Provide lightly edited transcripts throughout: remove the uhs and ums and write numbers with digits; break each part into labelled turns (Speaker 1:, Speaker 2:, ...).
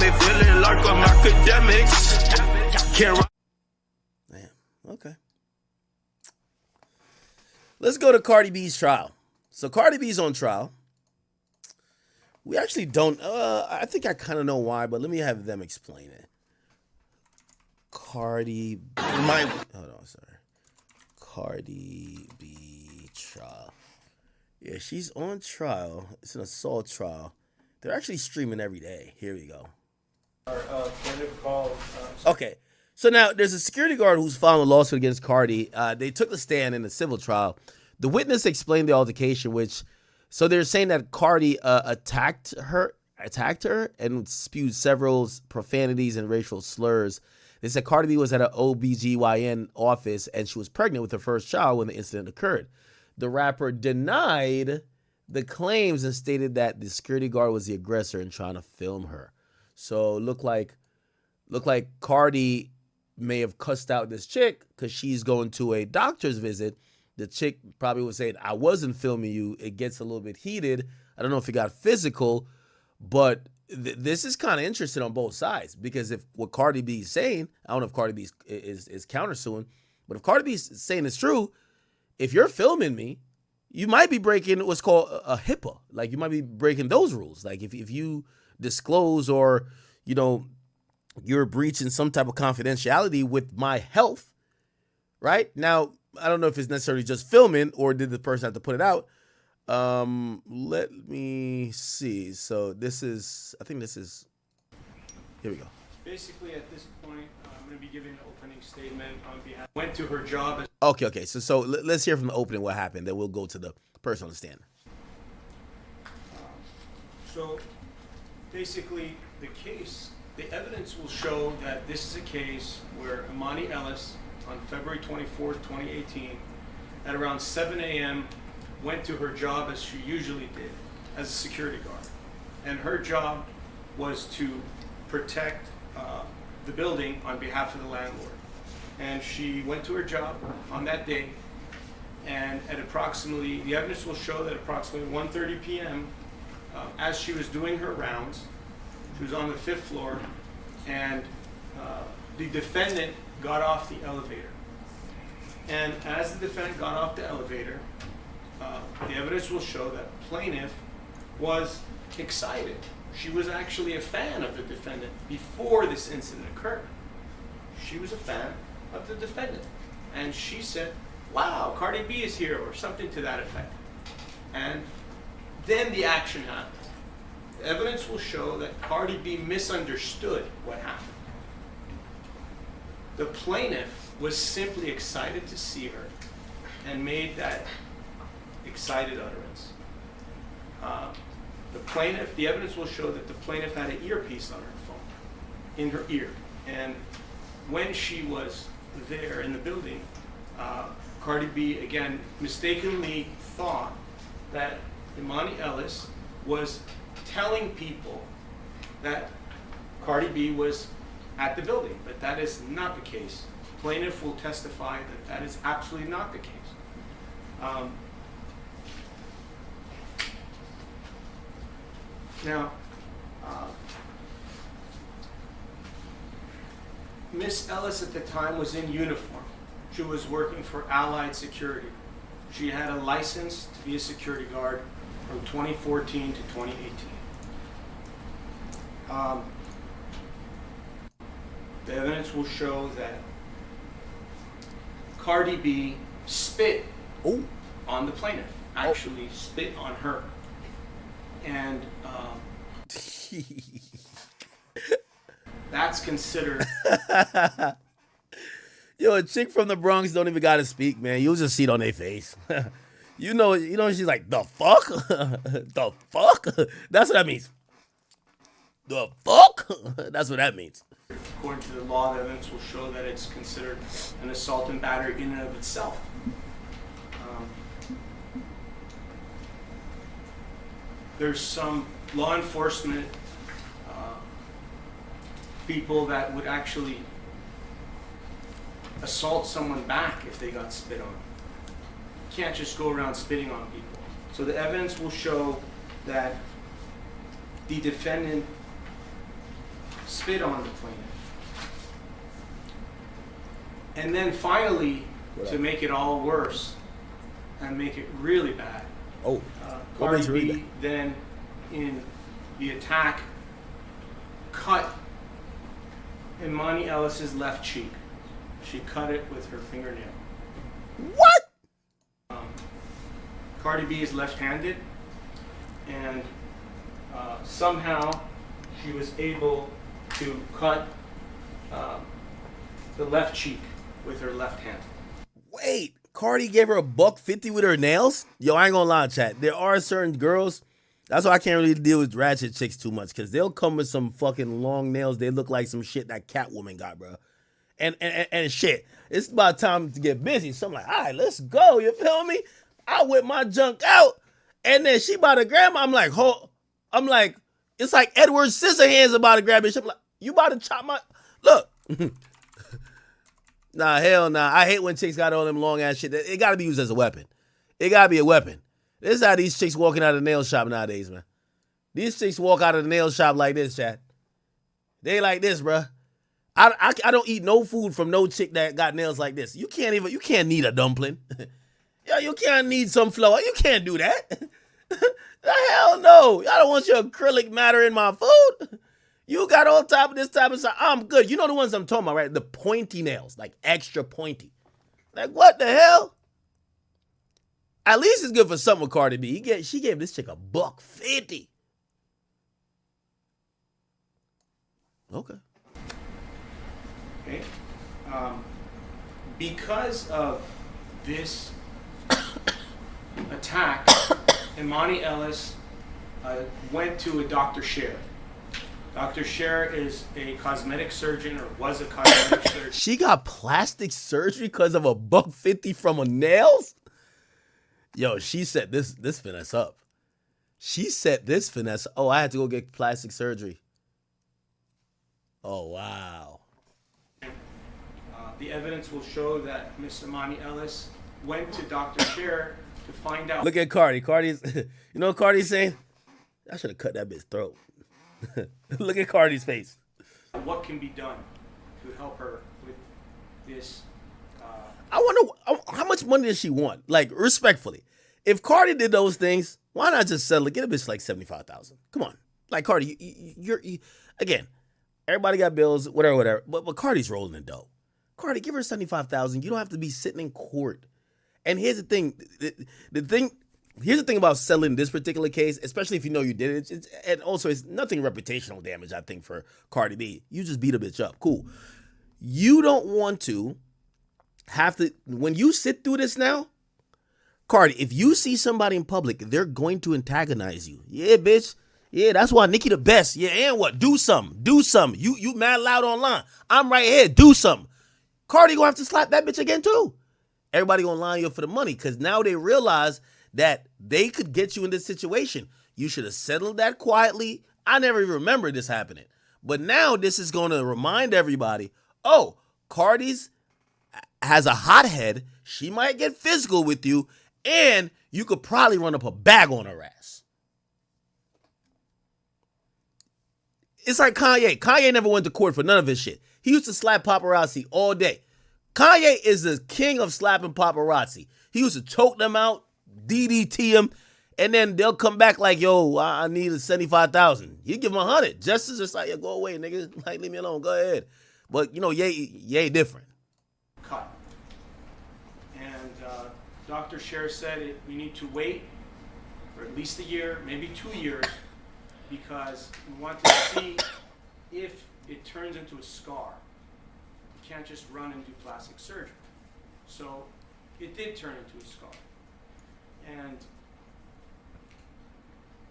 Speaker 1: me feeling like I'm academics. Can't.
Speaker 2: Damn. Okay. Let's go to Cardi B's trial. So Cardi B's on trial. We actually don't. I think I kind of know why, but let me have them explain it. Cardi. Hold on, sorry. Cardi B trial. Yeah, she's on trial. It's an assault trial. They're actually streaming every day. Here we go. Okay. So now there's a security guard who's filing a lawsuit against Cardi. They took the stand in a civil trial. The witness explained the altercation, so they're saying that Cardi attacked her and spewed several profanities and racial slurs. They said Cardi B was at an OBGYN office and she was pregnant with her first child when the incident occurred. The rapper denied the claims and stated that the security guard was the aggressor and trying to film her. So look like Cardi may have cussed out this chick because she's going to a doctor's visit. The chick probably was saying, I wasn't filming you. It gets a little bit heated. I don't know if it got physical, but this is kind of interesting on both sides because if what Cardi B is saying, I don't know if Cardi B is countersuing, but if Cardi B is saying it's true, if you're filming me, you might be breaking what's called a HIPAA. Like you might be breaking those rules. Like if you disclose or, you're breaching some type of confidentiality with my health, right? Now, I don't know if it's necessarily just filming or did the person have to put it out. Let me see. So I think this is, here we go.
Speaker 3: Basically, at this point, I'm going to be giving an opening statement on behalf. Went to her job.
Speaker 2: Okay. So let's hear from the opening what happened. Then we'll go to the person on the stand.
Speaker 3: So basically, the evidence will show that this is a case where Imani Ellis, on February 24th, 2018, at around 7 a.m., went to her job as she usually did, as a security guard. And her job was to protect the building on behalf of the landlord. And she went to her job on that day, and at the evidence will show that approximately 1:30 p.m., as she was doing her rounds, she was on the 5th floor, and the defendant got off the elevator. And as the defendant got off the elevator, the evidence will show that plaintiff was excited. She was actually a fan of the defendant before this incident occurred. She was a fan of the defendant. And she said, wow, Cardi B is here, or something to that effect. And then the action happened. The evidence will show that Cardi B misunderstood what happened. The plaintiff was simply excited to see her and made that excited utterance. The evidence will show that the plaintiff had an earpiece on her phone, in her ear. And when she was there in the building, Cardi B, again, mistakenly thought that Imani Ellis was telling people that Cardi B was at the building, but that is not the case. Plaintiff will testify that that is absolutely not the case. Now, Miss Ellis at the time was in uniform. She was working for Allied Security. She had a license to be a security guard from 2014 to 2018. The evidence will show that Cardi B spit on the plaintiff, actually spit on her. And that's considered.
Speaker 2: Yo, a chick from the Bronx don't even gotta speak, man. You'll just see it on their face. you know, she's like, the fuck? The fuck? That's what that means. The fuck? That's what that means.
Speaker 3: According to the law, the evidence will show that it's considered an assault and battery in and of itself. There's some law enforcement people that would actually assault someone back if they got spit on. You can't just go around spitting on people. So the evidence will show that the defendant spit on the plaintiff. And then finally, to make it all worse and make it really bad, Cardi B then, in the attack, cut Imani Ellis's left cheek. She cut it with her fingernail.
Speaker 2: What?
Speaker 3: Cardi B is left-handed, and somehow she was able to cut the left cheek with her left hand.
Speaker 2: Wait, Cardi gave her $150 with her nails? Yo, I ain't gonna lie, chat. There are certain girls. That's why I can't really deal with ratchet chicks too much, because they'll come with some fucking long nails. They look like some shit that Catwoman got, bro. And shit. It's about time to get busy. So I'm like, all right, let's go. You feel me? I whip my junk out. And then she about to grab me. I'm like, it's like Edward Scissorhands about to grab me. I'm like, you about to chop my... Look. Nah, hell nah. I hate when chicks got all them long ass shit. It gotta be used as a weapon. It gotta be a weapon. This is how these chicks walking out of the nail shop nowadays, man. These chicks walk out of the nail shop like this, chat. They like this, bruh. I don't eat no food from no chick that got nails like this. You can't knead a dumpling. Yo, you can't knead some flour. You can't do that. The hell no. I don't want your acrylic matter in my food. You got all type of this type of stuff. I'm good. You know the ones I'm talking about, right? The pointy nails, like extra pointy. Like what the hell? At least it's good for something with Cardi B. She gave this chick $150. Okay.
Speaker 3: Okay. Because of this attack, Imani Ellis went to a Dr. Sher. Dr. Sher is a cosmetic surgeon, or was a cosmetic surgeon.
Speaker 2: She got plastic surgery because of $150 from her nails? Yo, she set this finesse up. She set this finesse. Oh, I had to go get plastic surgery. Oh, wow.
Speaker 3: The evidence will show that Miss Imani Ellis went to Dr. Sher to find out.
Speaker 2: Look at Cardi. Cardi's, you know what Cardi's saying? I should have cut that bitch's throat. Look at Cardi's face.
Speaker 3: What can be done to help her with this?
Speaker 2: I wonder how much money does she want? Like, respectfully, if Cardi did those things, why not just settle it? Get a bitch like $75,000. Come on, like Cardi, you're again. Everybody got bills, whatever. But Cardi's rolling the dough. Cardi, give her $75,000. You don't have to be sitting in court. And here's the thing. Here's the thing about settling this particular case, especially if you know you did it. And also, it's nothing reputational damage, I think, for Cardi B. You just beat a bitch up. Cool. You don't want to have to, when you sit through this now, Cardi, if you see somebody in public, they're going to antagonize you. Yeah, bitch. Yeah, that's why Nicki the best. Yeah, and what? Do something. Do something. You mad loud online. I'm right here. Do something. Cardi gonna have to slap that bitch again too. Everybody gonna line you up for the money because now they realize that they could get you in this situation. You should have settled that quietly. I never even remember this happening. But now this is gonna remind everybody, oh, Cardi's has a hothead. She might get physical with you, and you could probably run up a bag on her ass. It's like Kanye. Kanye never went to court for none of his shit. He used to slap paparazzi all day. Kanye is the king of slapping paparazzi. He used to choke them out, DDT them, and then they'll come back like, yo, I need a $75,000. You give him $100. Justice just like, yeah, go away, nigga. Like, leave me alone. Go ahead. But, you know, Ye different.
Speaker 3: Cut. And Dr. Sher said we need to wait for at least a year, maybe 2 years, because we want to see if it turns into a scar. You can't just run and do plastic surgery. So it did turn into a scar. And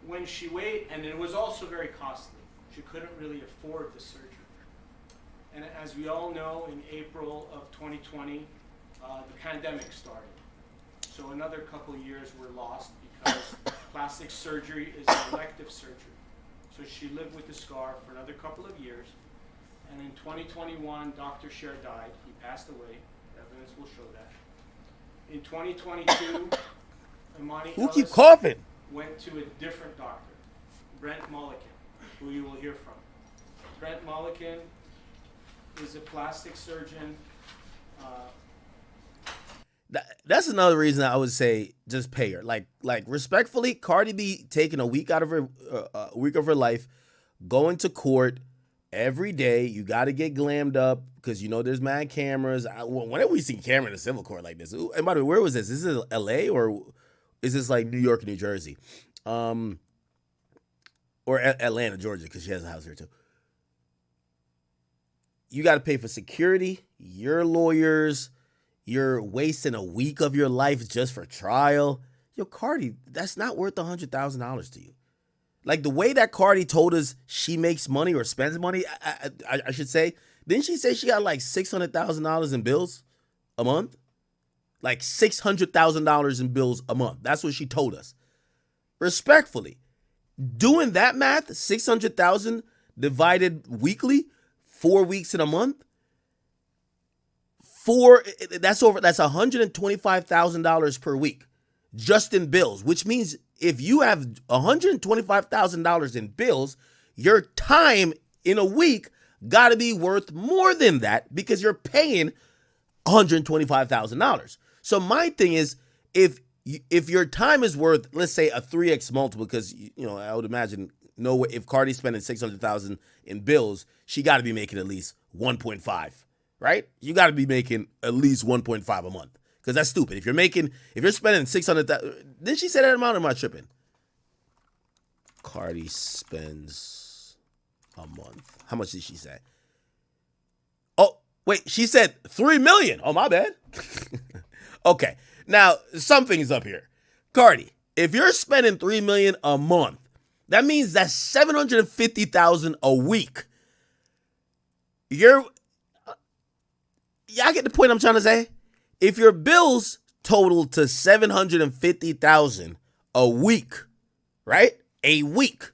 Speaker 3: when she weighed, and it was also very costly. She couldn't really afford the surgery. And as we all know, in April of 2020, the pandemic started. So another couple of years were lost because plastic surgery is an elective surgery. So she lived with the scar for another couple of years. And in 2021, Dr. Sher died. He passed away. Evidence will show that. In 2022, Imani
Speaker 2: Who
Speaker 3: Ellis
Speaker 2: keep coughing?
Speaker 3: went to a different doctor, Brent Mulligan, who you will hear from. Trent Mulliken is a plastic surgeon.
Speaker 2: That's another reason I would say just pay her. Like respectfully, Cardi B taking a week out of her life, going to court every day. You got to get glammed up because you know there's mad cameras. Whenever we see camera in a civil court like this, and by the way, where was this? Is this L.A. or is this like New York and New Jersey, or Atlanta, Georgia? Because she has a house here too. You got to pay for security, your lawyers. You're wasting a week of your life just for trial. Yo, Cardi, that's not worth $100,000 to you. Like the way that Cardi told us she makes money or spends money, I should say, didn't she say she got like $600,000 in bills a month? Like $600,000 in bills a month. That's what she told us. Respectfully, doing that math, $600,000 divided weekly, 4 weeks in a month, that's $125,000 per week just in bills, which means if you have $125,000 in bills, your time in a week got to be worth more than that because you're paying $125,000. So my thing is, if your time is worth, let's say, a 3x multiple, because I would imagine if Cardi's spending $600,000 in bills, she got to be making at least 1.5. Right? You got to be making at least 1.5 a month because that's stupid. If you're spending 600,000, didn't she say that amount or am I tripping? Cardi spends a month. How much did she say? Oh, wait, she said 3 million. Oh, my bad. Okay. Now, something's up here. Cardi, if you're spending 3 million a month, that means that's 750,000 a week. Y'all get the point I'm trying to say? If your bills total to $750,000 a week, right? A week.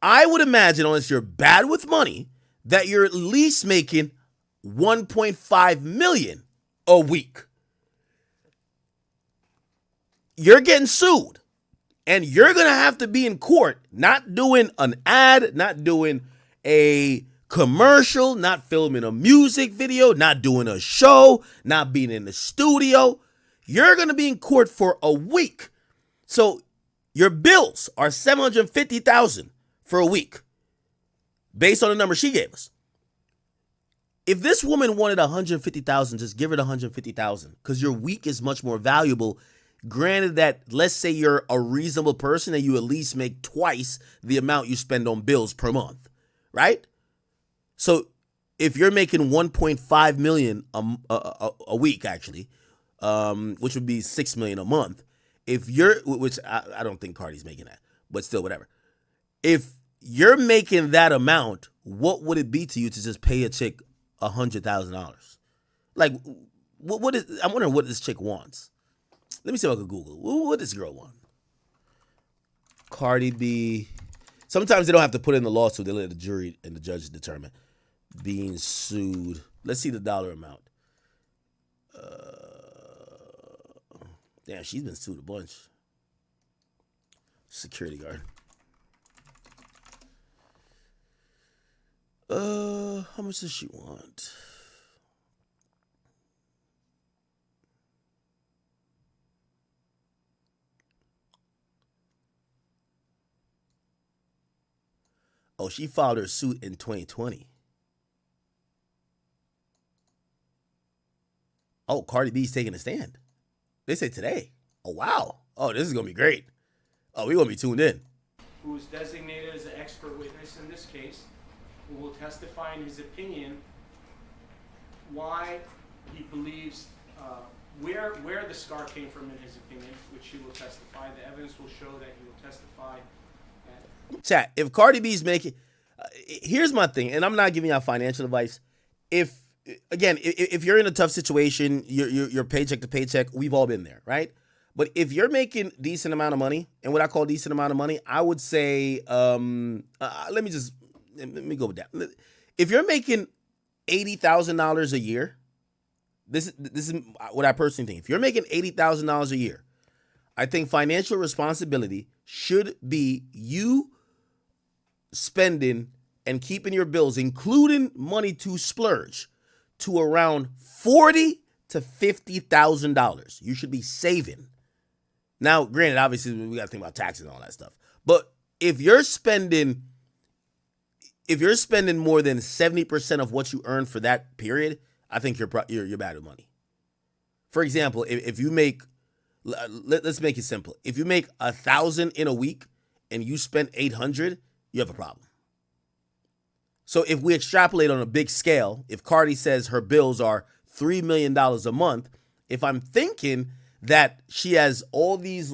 Speaker 2: I would imagine, unless you're bad with money, that you're at least making $1.5 million a week. You're getting sued. And you're going to have to be in court, not doing an ad, not doing a commercial, not filming a music video, not doing a show, not being in the studio. You're going to be in court for a week. So your bills are $750,000 for a week based on the number she gave us. If this woman wanted $150,000, just give her the $150,000 because your week is much more valuable. Granted that, let's say you're a reasonable person and you at least make twice the amount you spend on bills per month, right? So if you're making 1.5 million a week, actually, which would be 6 million a month, which I don't think Cardi's making that, but still, whatever. If you're making that amount, what would it be to you to just pay a chick $100,000? Like, I'm wondering what this chick wants. Let me see if I can Google. What does this girl want? Cardi B. Sometimes they don't have to put in the lawsuit. They let the jury and the judge determine. Being sued. Let's see the dollar amount. Damn, she's been sued a bunch. Security guard. How much does she want? Oh, she filed her suit in 2020. Oh, Cardi B's taking a stand. They say today. Oh, wow. Oh, this is going to be great. Oh, we're going to be tuned in.
Speaker 3: Who is designated as an expert witness in this case, who will testify in his opinion why he believes where the scar came from in his opinion, which he will testify. The evidence will show that he will testify.
Speaker 2: Chat, if Cardi B's making, here's my thing, and I'm not giving out financial advice. If you're in a tough situation, you're paycheck to paycheck, we've all been there, right? But if you're making decent amount of money, and what I call decent amount of money, I would say, let me go with that. If you're making $80,000 a year, this is what I personally think. If you're making $80,000 a year, I think financial responsibility should be you spending and keeping your bills, including money to splurge, to around $40,000 to $50,000. You should be saving. Now, granted, obviously, we got to think about taxes and all that stuff. But if you're spending more than 70% of what you earn for that period, I think you're bad with money. For example, if you make, let's make it simple. If you make $1,000 in a week and you spend $800, you have a problem. So if we extrapolate on a big scale, if Cardi says her bills are $3 million a month, if I'm thinking that she has all these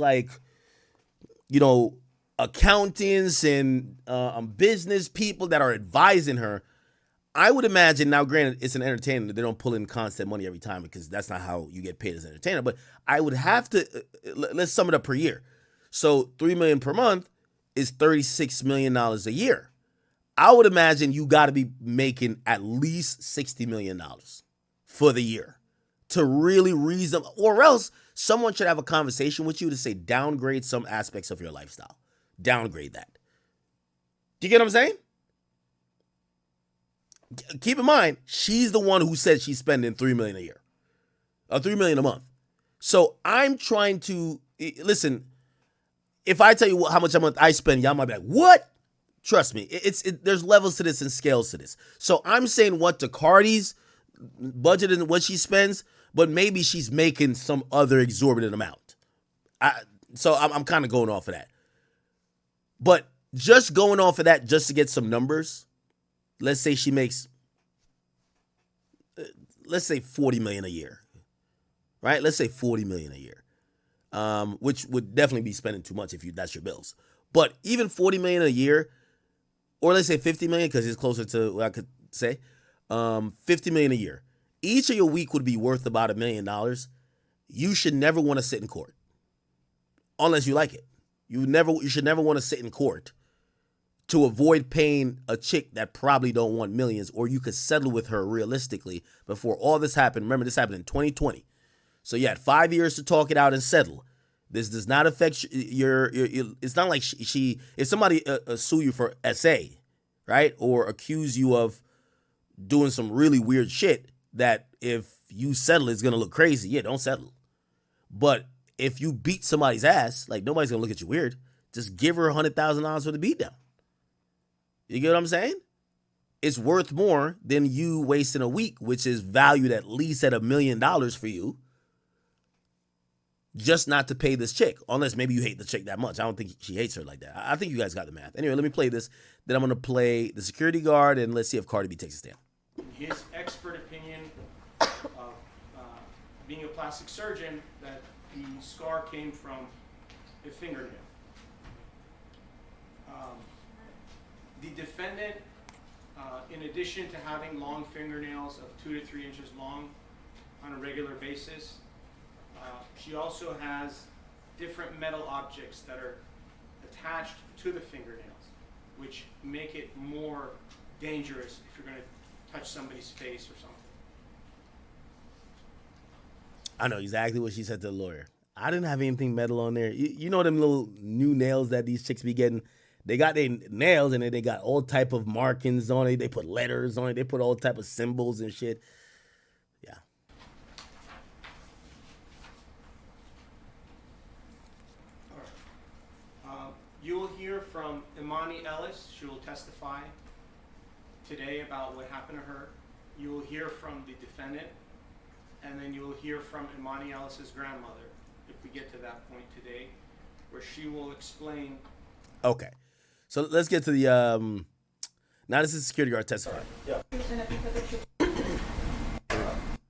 Speaker 2: accountants and business people that are advising her, I would imagine, now granted, it's an entertainer. They don't pull in constant money every time because that's not how you get paid as an entertainer. But I would have to, let's sum it up per year. So $3 million per month is $36 million a year. I would imagine you got to be making at least $60 million for the year to really reason, or else someone should have a conversation with you to say downgrade some aspects of your lifestyle. Downgrade that. Do you get what I'm saying? Keep in mind, she's the one who said she's spending $3 million a year, or $3 million a month. So I'm trying to listen. If I tell you how much a month I spend, y'all might be like, "What?" Trust me, there's levels to this and scales to this. So I'm saying what to Cardi's budget and what she spends, but maybe she's making some other exorbitant amount. So I'm kind of going off of that. But just going off of that, just to get some numbers, let's say she makes, let's say $40 million a year, right? Let's say $40 million a year, which would definitely be spending too much if that's your bills. But even $40 million a year, or let's say $50 million, because it's closer to what I could say, $50 million a year. Each of your week would be worth about $1 million. You should never want to sit in court unless you like it. You should never want to sit in court to avoid paying a chick that probably don't want millions, or you could settle with her realistically before all this happened. Remember, this happened in 2020. So you had 5 years to talk it out and settle. This does not affect your it's not like she if somebody sue you for SA, right? Or accuse you of doing some really weird shit that if you settle, it's going to look crazy. Yeah, don't settle. But if you beat somebody's ass, like, nobody's going to look at you weird. Just give her $100,000 for the beatdown. You get what I'm saying? It's worth more than you wasting a week, which is valued at least at $1 million for you, just not to pay this chick. Unless maybe you hate the chick that much. I don't think she hates her like that. I think you guys got the math. Anyway, let me play this. Then I'm going to play the security guard, and let's see if Cardi B takes a stand.
Speaker 3: His expert opinion of being a plastic surgeon, that the scar came from a fingernail. The defendant, in addition to having long fingernails of 2 to 3 inches long on a regular basis, she also has different metal objects that are attached to the fingernails, which make it more dangerous if you're going to touch somebody's face or something.
Speaker 2: I know exactly what she said to the lawyer. I didn't have anything metal on there. You know them little new nails that these chicks be getting? They got their nails and they got all type of markings on it. They put letters on it. They put all type of symbols and shit. Yeah.
Speaker 3: All right. You will hear from Imani Ellis. She will testify today about what happened to her. You will hear from the defendant, and then you will hear from Imani Ellis's grandmother, if we get to that point today, where she will explain.
Speaker 2: Okay. So let's get to the, now this is security guard testifying. Yeah.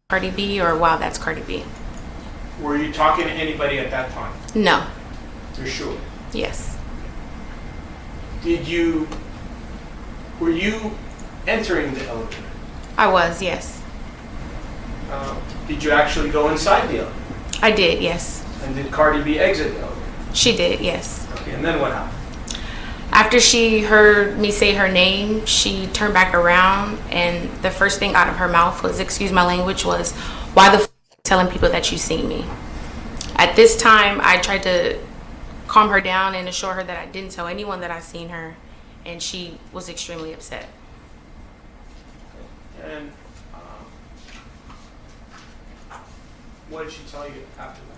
Speaker 4: Cardi B, or wow, that's Cardi B.
Speaker 3: Were you talking to anybody at that time?
Speaker 4: No.
Speaker 3: You're sure?
Speaker 4: Yes.
Speaker 3: Were you entering the elevator?
Speaker 4: I was, yes.
Speaker 3: Did you actually go inside the elevator?
Speaker 4: I did, yes.
Speaker 3: And did Cardi B exit the elevator?
Speaker 4: She did, yes.
Speaker 3: Okay, and then what happened?
Speaker 4: After she heard me say her name, she turned back around, and the first thing out of her mouth was, excuse my language, was, why the f*** telling people that you seen me? At this time, I tried to calm her down and assure her that I didn't tell anyone that I seen her. and she was extremely upset.
Speaker 3: And what did she tell you after that?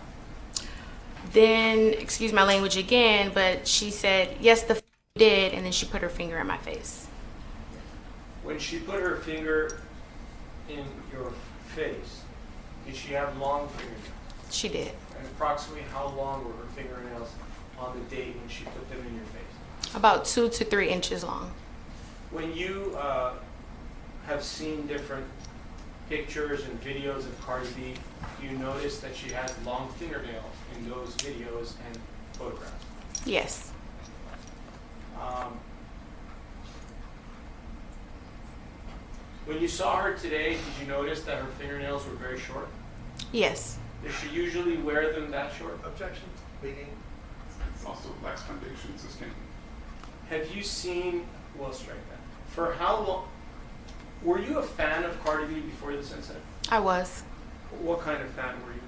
Speaker 4: Then, excuse my language again, but she said, yes, the did, and then she put her finger in my face.
Speaker 3: When she put her finger in your face, did she have long fingernails?
Speaker 4: She did.
Speaker 3: And approximately how long were her fingernails on the date when she put them in your face?
Speaker 4: About 2 to 3 inches long.
Speaker 3: When you have seen different pictures and videos of Cardi B, do you notice that she has long fingernails in those videos and photographs?
Speaker 4: Yes.
Speaker 3: When you saw her today, did you notice that her fingernails were very short?
Speaker 4: Yes.
Speaker 3: Does she usually wear them that short?
Speaker 5: Objection. Speaking.
Speaker 6: It's also lacks foundation sustained.
Speaker 3: Have you seen, well, strike that. For how long, were you a fan of Cardi B before this incident?
Speaker 4: I was.
Speaker 3: What kind of fan were you?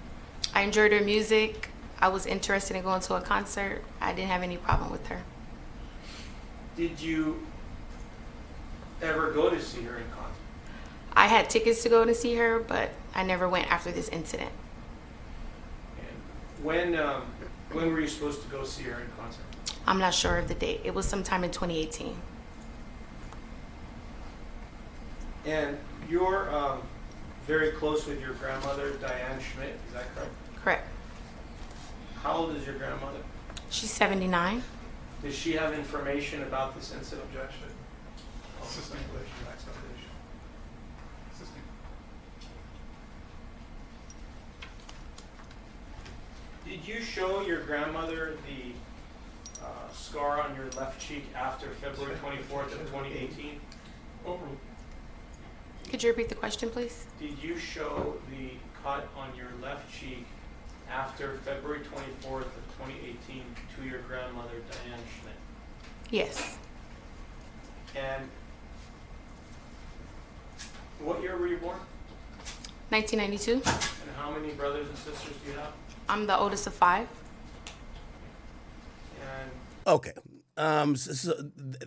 Speaker 4: I enjoyed her music. I was interested in going to a concert. I didn't have any problem with her.
Speaker 3: Did you ever go to see her in concert?
Speaker 4: I had tickets to go to see her, but I never went after this incident.
Speaker 3: And when were you supposed to go see her in concert?
Speaker 4: I'm not sure of the date. It was sometime in 2018.
Speaker 3: And you're very close with your grandmother, Diane Schmidt, is that correct?
Speaker 4: Correct.
Speaker 3: How old is your grandmother?
Speaker 4: She's 79.
Speaker 3: Does she have information about this incident?
Speaker 5: Objection.
Speaker 6: Assisting.
Speaker 5: Speculation, lacks foundation.
Speaker 6: Assisting.
Speaker 3: Did you show your grandmother the scar on your left cheek after February 24th of 2018?
Speaker 6: Overruled.
Speaker 4: Could you repeat the question, please?
Speaker 3: Did you show the cut on your left cheek after February 24th of 2018 to your grandmother, Diane Schmidt?
Speaker 4: Yes.
Speaker 3: And what year were you born?
Speaker 4: 1992.
Speaker 3: And how many brothers and sisters do you have?
Speaker 4: I'm the oldest of 5.
Speaker 3: And
Speaker 2: Okay. So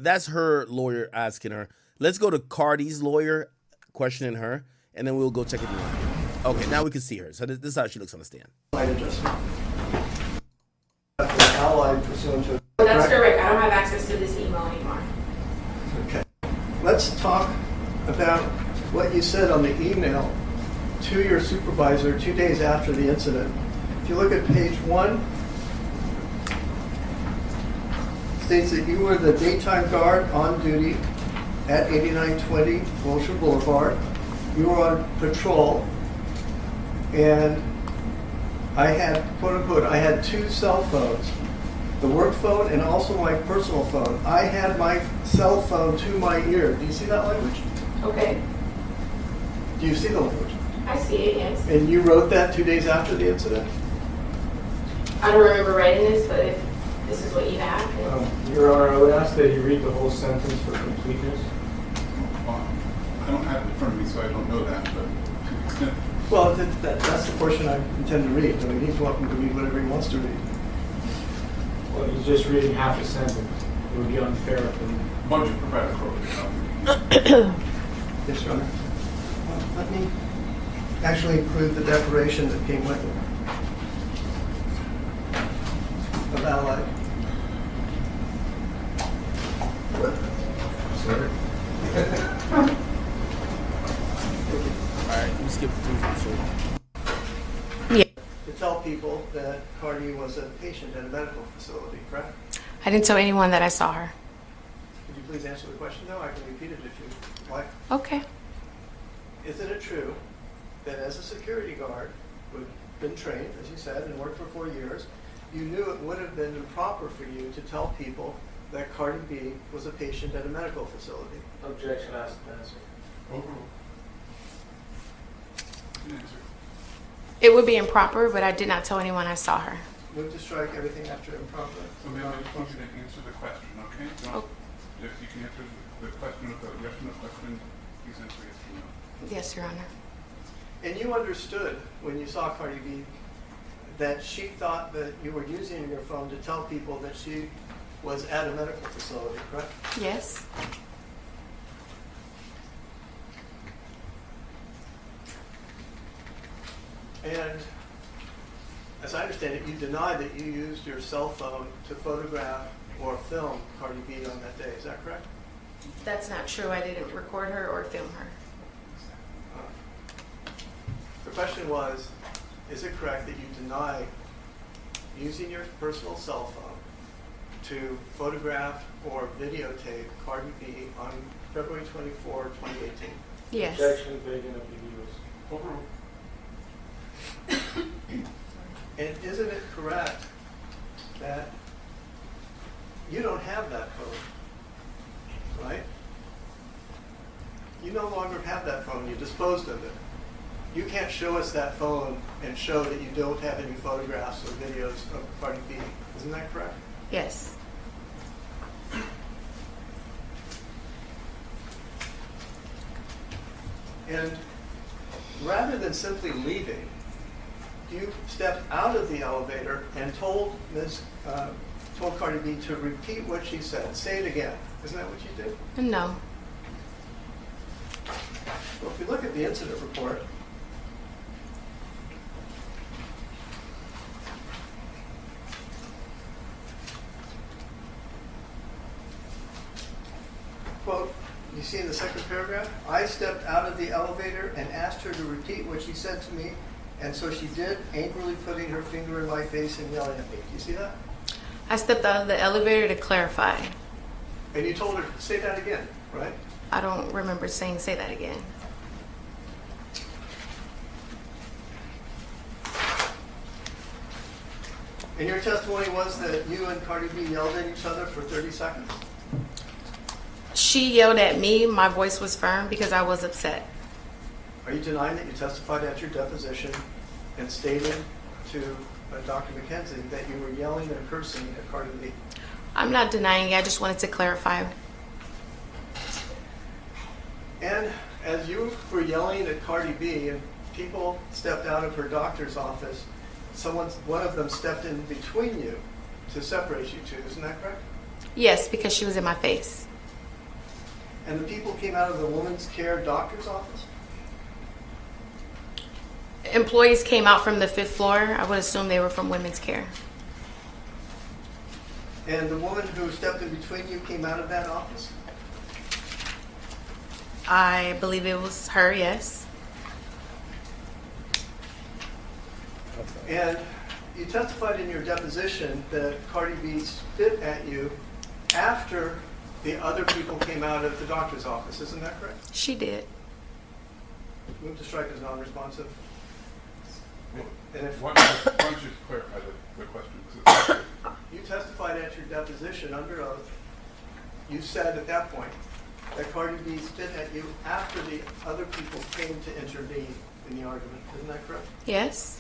Speaker 2: that's her lawyer asking her. Let's go to Cardi's lawyer questioning her, and then we'll go check it out. Okay, now we can see her. So this is how she looks on the stand.
Speaker 5: Slight adjustment. Allied pursuant to.
Speaker 4: That's correct. I don't have access to this email anymore.
Speaker 5: Okay. Let's talk about what you said on the email to your supervisor 2 days after the incident. If you look at page 1, it states that you were the daytime guard on duty at 8920 Wilshire Boulevard. You were on patrol, and I had, quote unquote, I had 2 cell phones, the work phone and also my personal phone. I had my cell phone to my ear. Do you see that language?
Speaker 4: Okay.
Speaker 5: Do you see the language?
Speaker 4: I see it, yes.
Speaker 5: And you wrote that 2 days after the incident?
Speaker 4: I don't remember writing this, but if this is what you have.
Speaker 7: Your Honor, I would ask that you read the whole sentence for completeness.
Speaker 6: I don't have it in front of me, so I don't know that, but to the extent.
Speaker 5: Well, that's the portion I intend to read. I mean, he's welcome to read whatever he wants to read.
Speaker 7: Well, he's just reading half a sentence. It would be unfair if
Speaker 6: A bunch of proprietary.
Speaker 5: Yes, Your Honor. Let me actually include the declaration that came with it of Allied.
Speaker 7: Sir?
Speaker 2: All right, let me skip through.
Speaker 4: Yeah.
Speaker 5: To tell people that Cardi was a patient at a medical facility, correct?
Speaker 4: I didn't tell anyone that I saw her.
Speaker 5: Could you please answer the question, though? I can repeat it if you like.
Speaker 4: Okay.
Speaker 5: Isn't it true that as a security guard who'd been trained, as you said, and worked for 4 years, you knew it would have been improper for you to tell people that Cardi B was a patient at a medical facility?
Speaker 7: Objection asked and answered.
Speaker 6: Overruled. An answer.
Speaker 4: It would be improper, but I did not tell anyone I saw her.
Speaker 5: Move to strike everything after improper.
Speaker 6: So maybe I just need you to answer the question, okay? Don't, if you can answer the question with a yes or no question, please answer yes or no.
Speaker 4: Yes, Your Honor.
Speaker 5: And you understood when you saw Cardi B that she thought that you were using your phone to tell people that she was at a medical facility, correct?
Speaker 4: Yes.
Speaker 5: And as I understand it, you deny that you used your cell phone to photograph or film Cardi B on that day. Is that correct?
Speaker 4: That's not true. I didn't record her or film her.
Speaker 5: The question was, is it correct that you deny using your personal cell phone to photograph or videotape Cardi B on February 24, 2018?
Speaker 4: Yes.
Speaker 7: Objection, vacant, ambiguous.
Speaker 6: Overruled.
Speaker 5: And isn't it correct that you don't have that phone, right? You no longer have that phone. You disposed of it. You can't show us that phone and show that you don't have any photographs or videos of Cardi B. Isn't that correct?
Speaker 4: Yes.
Speaker 5: And rather than simply leaving, you stepped out of the elevator and told Cardi B to repeat what she said. Say it again. Isn't that what you did?
Speaker 4: No.
Speaker 5: Well, if you look at the incident report, quote, you see in the second paragraph, I stepped out of the elevator and asked her to repeat what she said to me, and so she did, angrily putting her finger in my face and yelling at me. Do you see that?
Speaker 4: I stepped out of the elevator to clarify.
Speaker 5: And you told her, say that again, right?
Speaker 4: I don't remember saying say that again.
Speaker 5: And your testimony was that you and Cardi B yelled at each other for 30 seconds?
Speaker 4: She yelled at me. My voice was firm because I was upset.
Speaker 5: Are you denying that you testified at your deposition and stated to Dr. McKenzie that you were yelling and cursing at Cardi B?
Speaker 4: I'm not denying it. I just wanted to clarify.
Speaker 5: And as you were yelling at Cardi B and people stepped out of her doctor's office, one of them stepped in between you to separate you two. Isn't that correct?
Speaker 4: Yes, because she was in my face.
Speaker 5: And the people came out of the woman's care doctor's office?
Speaker 4: Employees came out from the 5th floor. I would assume they were from women's care.
Speaker 5: And the woman who stepped in between you came out of that office?
Speaker 4: I believe it was her, yes.
Speaker 5: And you testified in your deposition that Cardi B spit at you after the other people came out of the doctor's office. Isn't that correct?
Speaker 4: She did.
Speaker 5: Move to strike as non-responsive. And if
Speaker 6: Why don't you just clarify the question?
Speaker 5: you testified at your deposition under oath, you said at that point that Cardi B spit at you after the other people came to intervene in the argument. Isn't that correct?
Speaker 4: Yes.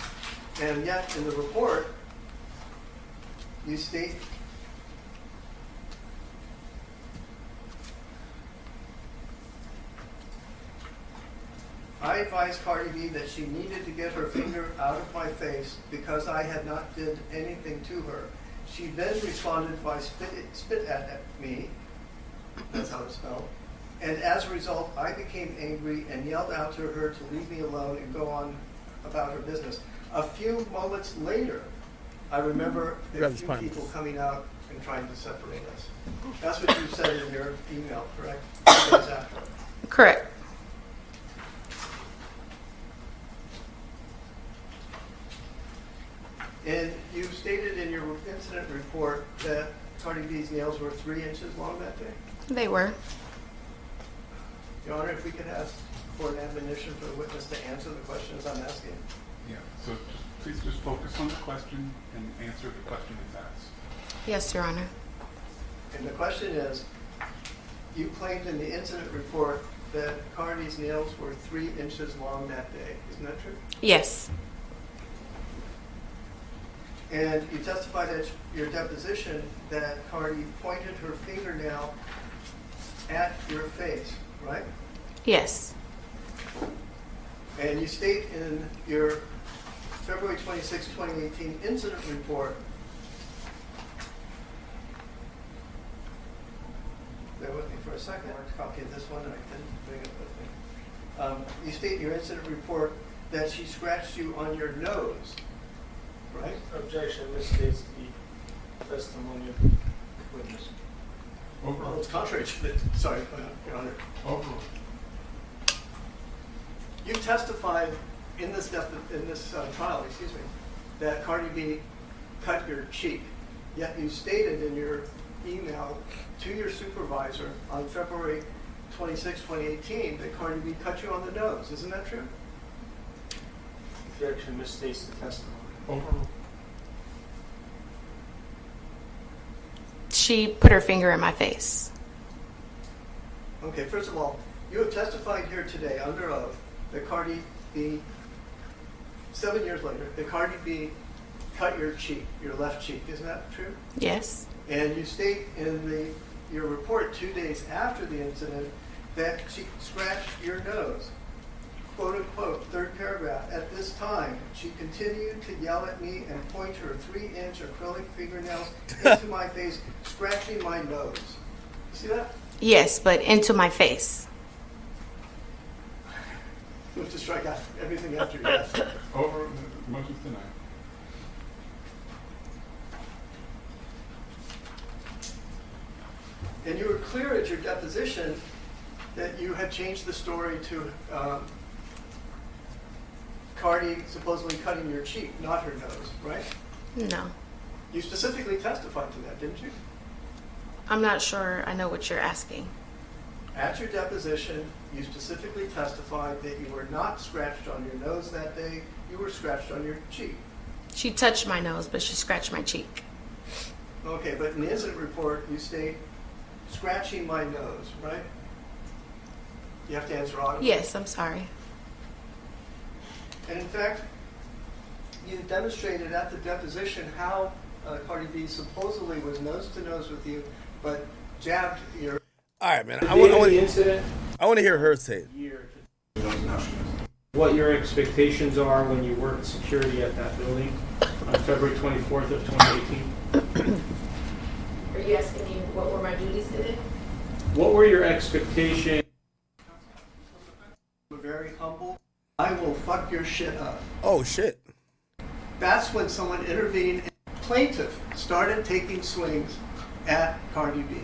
Speaker 5: And yet in the report, you state I advised Cardi B that she needed to get her finger out of my face because I had not did anything to her. She then responded by spit at me, that's how it's spelled, and as a result, I became angry and yelled out to her to leave me alone and go on about her business. A few moments later, I remember a few people coming out and trying to separate us. That's what you said in your email, correct? 2 days after.
Speaker 4: Correct.
Speaker 5: And you stated in your incident report that Cardi B's nails were 3 inches long that day.
Speaker 4: They were.
Speaker 5: Your Honor, if we could ask for an admonition for the witness to answer the questions I'm asking.
Speaker 6: Yeah, so please just focus on the question and answer the question as asked.
Speaker 4: Yes, Your Honor.
Speaker 5: And the question is, you claimed in the incident report that Cardi's nails were 3 inches long that day. Isn't that true?
Speaker 4: Yes.
Speaker 5: And you testified at your deposition that Cardi pointed her fingernail at your face, right?
Speaker 4: Yes.
Speaker 5: And you state in your February 26, 2018 incident report a second. I copy of this one, and I didn't bring it with me. You state in your incident report that she scratched you on your nose, right?
Speaker 7: Objection, misstates the testimony of the witness.
Speaker 5: Well, it's contrary to the, sorry, Your Honor.
Speaker 6: Overruled.
Speaker 5: You testified in this trial, that Cardi B cut your cheek. Yet you stated in your email to your supervisor on February 26, 2018, that Cardi B cut you on the nose. Isn't that true?
Speaker 7: Objection, misstates the testimony.
Speaker 6: Overruled.
Speaker 4: She put her finger in my face.
Speaker 5: Okay, first of all, you have testified here today under oath that Cardi B, 7 years later, that Cardi B cut your cheek, your left cheek. Isn't that true?
Speaker 4: Yes.
Speaker 5: And you state in your report 2 days after the incident that she scratched your nose. Quote unquote, third paragraph. At this time, she continued to yell at me and point her 3-inch acrylic fingernails into my face, scratching my nose. You see that?
Speaker 4: Yes, but into my face.
Speaker 5: Move to strike out everything after yes.
Speaker 6: Over. Motion's denied.
Speaker 5: And you were clear at your deposition that you had changed the story to Cardi supposedly cutting your cheek, not her nose, right?
Speaker 4: No.
Speaker 5: You specifically testified to that, didn't you?
Speaker 4: I'm not sure I know what you're asking.
Speaker 5: At your deposition, you specifically testified that you were not scratched on your nose that day, you were scratched on your cheek.
Speaker 4: She touched my nose, but she scratched my cheek.
Speaker 5: Okay, but in the incident report, you state scratching my nose, right? You have to answer audibly.
Speaker 4: Yes, I'm sorry.
Speaker 5: And in fact, you demonstrated at the deposition how Cardi B supposedly was nose to nose with you, but jabbed your.
Speaker 2: All right, man.
Speaker 7: The
Speaker 2: I
Speaker 7: day of
Speaker 2: want
Speaker 7: the incident,
Speaker 2: to hear her say it.
Speaker 7: year,
Speaker 6: No, she is.
Speaker 7: what your expectations are when you worked security at that building on February 24th of 2018.
Speaker 4: Are you asking me what were my duties today?
Speaker 7: What were your expectations?
Speaker 5: Were very humble. I will fuck your shit up.
Speaker 2: Oh shit.
Speaker 5: That's when someone intervened and plaintiff started taking swings at Cardi B.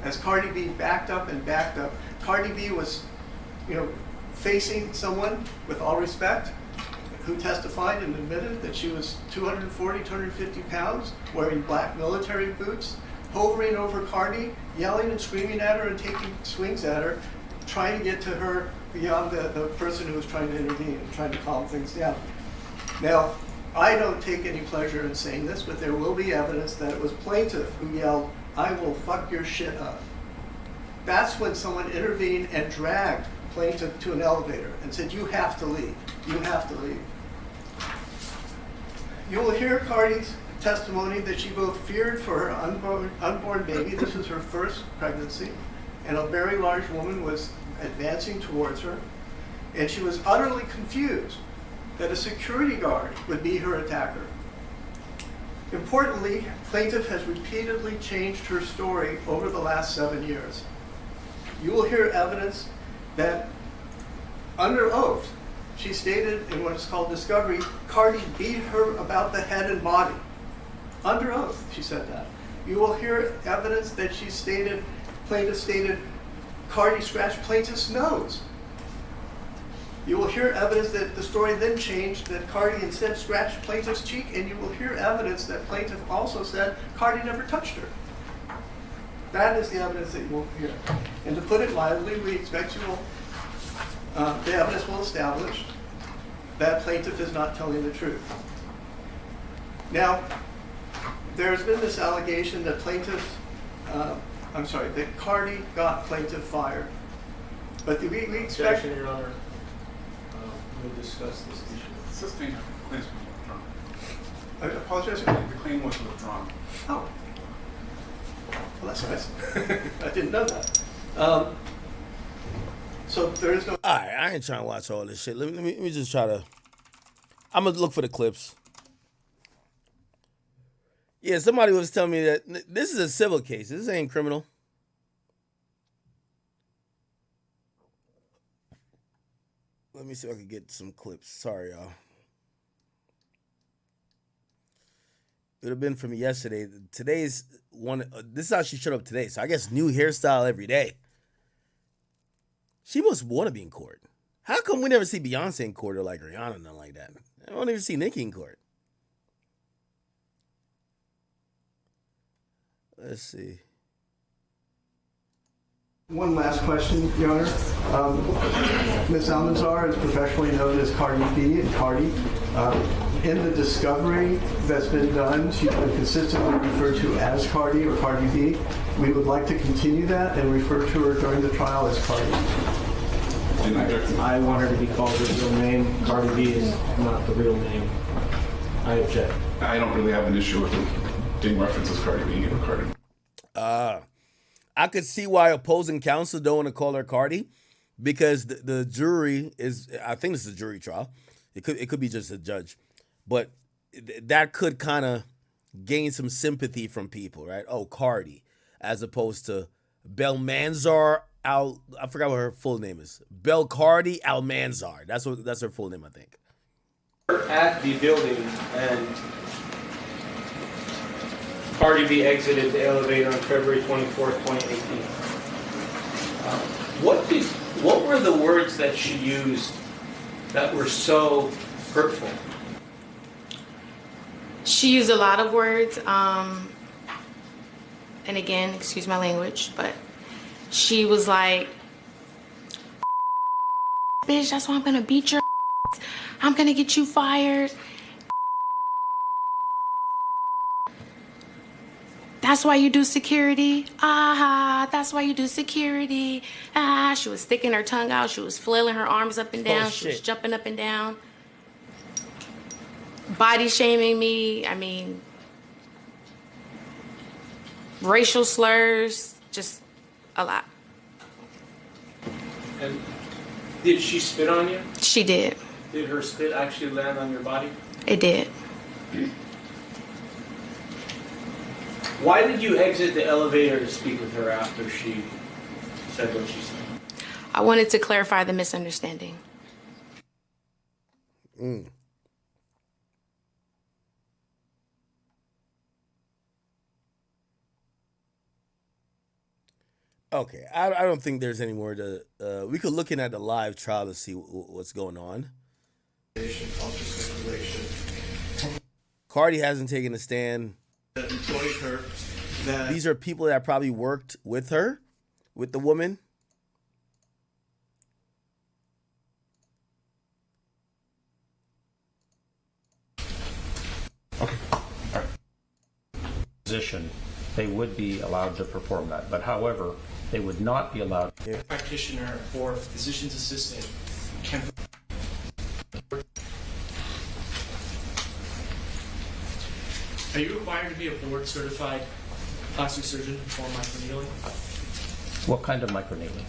Speaker 5: As Cardi B backed up and backed up, Cardi B was, facing someone, with all respect, who testified and admitted that she was 240, 250 pounds, wearing black military boots, hovering over Cardi, yelling and screaming at her and taking swings at her, trying to get to her beyond the person who was trying to intervene and trying to calm things down. Now, I don't take any pleasure in saying this, but there will be evidence that it was plaintiff who yelled, "I will fuck your shit up." That's when someone intervened and dragged plaintiff to an elevator and said, "You have to leave. You have to leave." You will hear Cardi's testimony that she both feared for her unborn baby, this was her first pregnancy, and a very large woman was advancing towards her, and she was utterly confused that a security guard would be her attacker. Importantly, plaintiff has repeatedly changed her story over the last 7 years. You will hear evidence that, under oath, she stated in what is called discovery, Cardi beat her about the head and body. Under oath, she said that. You will hear evidence that plaintiff stated, Cardi scratched plaintiff's nose. You will hear evidence that the story then changed, that Cardi instead scratched plaintiff's cheek, and you will hear evidence that plaintiff also said Cardi never touched her. That is the evidence that you will hear. And to put it mildly, we expect the evidence will establish that plaintiff is not telling the truth. Now, there's been this allegation that that Cardi got plaintiff fired. But we expect.
Speaker 7: Objection, Your Honor. We'll discuss this issue.
Speaker 6: Sustained claims was withdrawn.
Speaker 5: I apologize.
Speaker 6: The claim was withdrawn.
Speaker 5: Oh. Well, that's nice. I didn't know that. So there is no.
Speaker 2: All right, I ain't trying to watch all this shit. Let me just try to. I'm gonna look for the clips. Yeah, somebody was telling me that this is a civil case. This ain't criminal. Let me see if I can get some clips. Sorry, y'all. It would have been from yesterday. Today's one. This is how she showed up today. So I guess new hairstyle every day. She must want to be in court. How come we never see Beyonce in court or like Rihanna, nothing like that? I don't even see Nicki in court. Let's see.
Speaker 5: One last question, Your Honor. Ms. Almanzar is professionally known as Cardi B and Cardi. In the discovery that's been done, she's been consistently referred to as Cardi or Cardi B. We would like to continue that and refer to her during the trial as Cardi.
Speaker 7: I want her to be called her real name. Cardi B is not the real name. I object.
Speaker 6: I don't really have an issue with it being referenced as Cardi B or Cardi.
Speaker 2: I could see why opposing counsel don't want to call her Cardi, because the jury is. I think this is a jury trial. It could be just a judge, but that could kind of gain some sympathy from people, right? Oh, Cardi, as opposed to Belmanzar I forgot what her full name is. Cardi Almanzar. That's her full name, I think.
Speaker 7: At the building, and Cardi B exited the elevator on February 24th, 2018. What were the words that she used that were so hurtful?
Speaker 4: She used a lot of words, and again, excuse my language, but she was like, bitch, that's why I'm gonna beat your ass. I'm gonna get you fired. That's why you do security. Ah, that's why you do security. Ah, she was sticking her tongue out. She was flailing her arms up and down. She was jumping up and down. Body shaming me. I mean, racial slurs, just a lot.
Speaker 7: And did she spit on you?
Speaker 4: She did.
Speaker 7: Did her spit actually land on your body?
Speaker 4: It did.
Speaker 7: Why did you exit the elevator to speak with her after she said what she said?
Speaker 4: I wanted to clarify the misunderstanding.
Speaker 2: Okay, I don't think there's any more to. We could look in at the live trial to see what's going on. Cardi hasn't taken a stand. These are people that probably worked with her, with the woman.
Speaker 8: Position, they would be allowed to perform that, but however, they would not be allowed.
Speaker 9: Practitioner or physician's assistant can. Are you required to be a board certified plastic surgeon to perform microneedling?
Speaker 8: What kind of microneedling?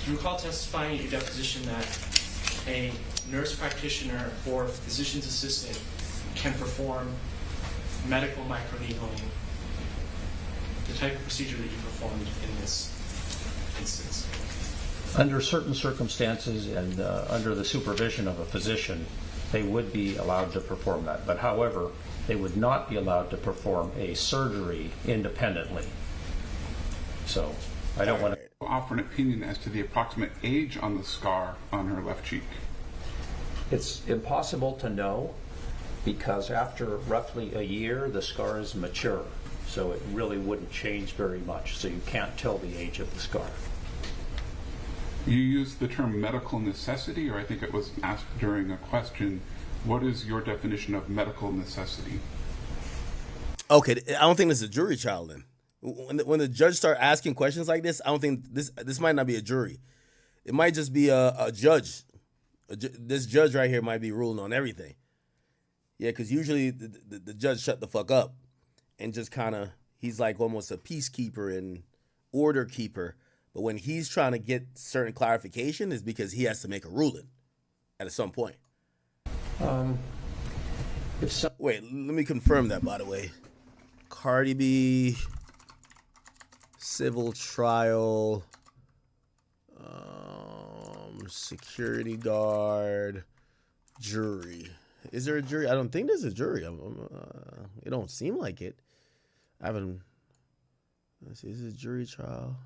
Speaker 9: Do you recall testifying at your deposition that a nurse practitioner or physician's assistant can perform medical microneedling, the type of procedure that you performed in this instance?
Speaker 8: Under certain circumstances and under the supervision of a physician, they would be allowed to perform that. But however, they would not be allowed to perform a surgery independently. So I don't want to
Speaker 6: offer an opinion as to the approximate age on the scar on her left cheek.
Speaker 8: It's impossible to know because after roughly a year, the scar is mature. So it really wouldn't change very much. So you can't tell the age of the scar.
Speaker 6: You used the term medical necessity, or I think it was asked during a question. What is your definition of medical necessity?
Speaker 2: Okay, I don't think this is a jury trial then. When the judge start asking questions like this, I don't think this might not be a jury. It might just be a judge. This judge right here might be ruling on everything. Yeah, because usually the judge shut the fuck up and just kind of, he's like almost a peacekeeper and order keeper, but when he's trying to get certain clarification is because he has to make a ruling at some point. Wait, let me confirm that, by the way. Cardi B, civil trial, security guard, jury. Is there a jury? I don't think there's a jury. It don't seem like it. I haven't. Let's see. Is this a jury trial?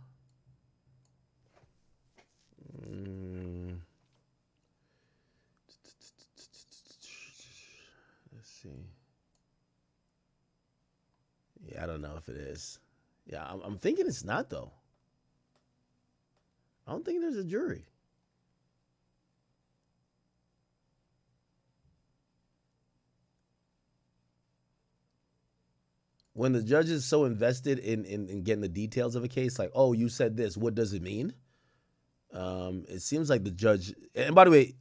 Speaker 2: Let's see. Yeah, I don't know if it is. Yeah, I'm thinking it's not, though. I don't think there's a jury. When the judge is so invested in getting the details of a case, like, oh, you said this, what does it mean? It seems like the judge, and by the way,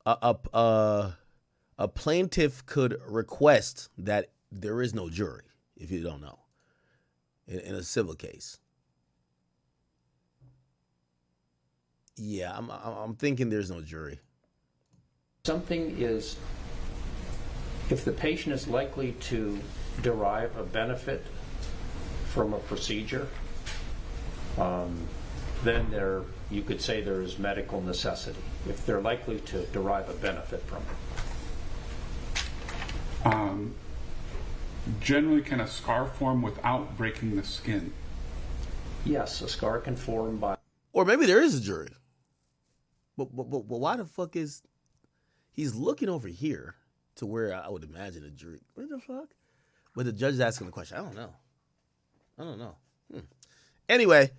Speaker 2: a plaintiff could request that there is no jury, if you don't know, in a civil case. Yeah, I'm thinking there's no jury.
Speaker 8: Something is, if the patient is likely to derive a benefit from a procedure, then you could say there is medical necessity, if they're likely to derive a benefit from it.
Speaker 6: Generally, can a scar form without breaking the skin?
Speaker 8: Yes, a scar can form by...
Speaker 2: Or maybe there is a jury. But why the fuck is... He's looking over here to where I would imagine a jury. Where the fuck? But the judge is asking the question. I don't know. Anyway,